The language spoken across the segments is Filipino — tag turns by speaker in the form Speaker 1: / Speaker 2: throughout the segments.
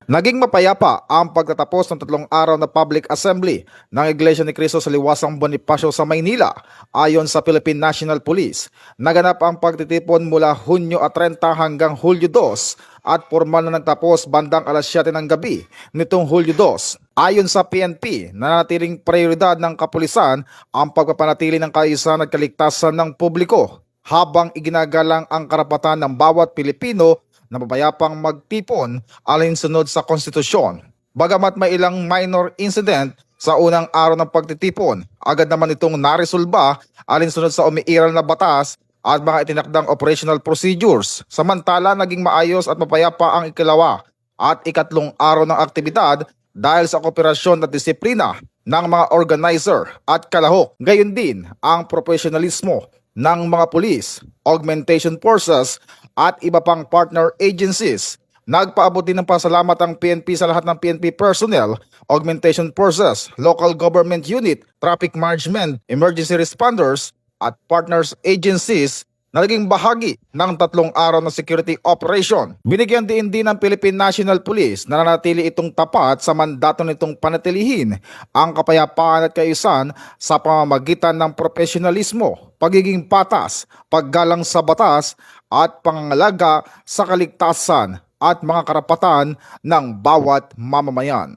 Speaker 1: Naging mapayapa ang pagtatapos ng 3 araw na public assembly ng Iglesia ni Cristo sa Liwasang Bonifacio sa Maynila. Ayon sa Philippine National Police, naganap ang pagtitipon mula Hunyo 30 hanggang Hulyo 2 at formal na nagtapos bandang alas 7 ng gabi nitong Hulyo 2. Ayon sa PNP, nananatiling prioridad ng kapulisan ang pagpapanatili ng kaayusan at kaligtasan ng publiko habang iginagalang ang karapatan ng bawat Pilipino na mapayapang magtipon alinsunod sa konstitusyon. Bagamat may ilang minor incident sa unang araw ng pagtitipon, agad naman itong naresolba alinsunod sa umiiral na batas at mga itinakdang operational procedures. Samantala, naging maayos at mapayapa ang ikalawa at ikatlong araw ng aktibidad dahil sa kooperasyon at disiplina ng mga organizer at kalahok. Gayon din ang profesionalismo ng mga pulis, augmentation forces at iba pang partner agencies. Nagpaabot din ng pasalamat ang PNP sa lahat ng PNP personnel, augmentation forces, local government unit, traffic management, emergency responders at partners agencies na naging bahagi ng 3 araw na security operation. Binigyan din ng Philippine National Police na nanatili itong tapat sa mandato nitong panatilihin ang kapayapaan at kaayusan sa pamamagitan ng profesionalismo, pagiging patas, paggalang sa batas at pangangalaga sa kaligtasan at mga karapatan ng bawat mamamayan.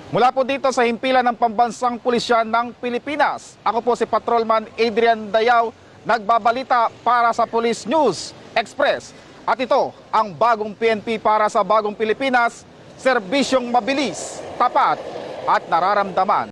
Speaker 1: Mula po dito sa himpilan ng Pambansang Pulisya ng Pilipinas, ako po si Patrolman Adrian Dayaw, nagbabalita para sa Police News Express. At ito ang bagong PNP para sa bagong Pilipinas, serbisyong mabilis, tapat at nararamdaman.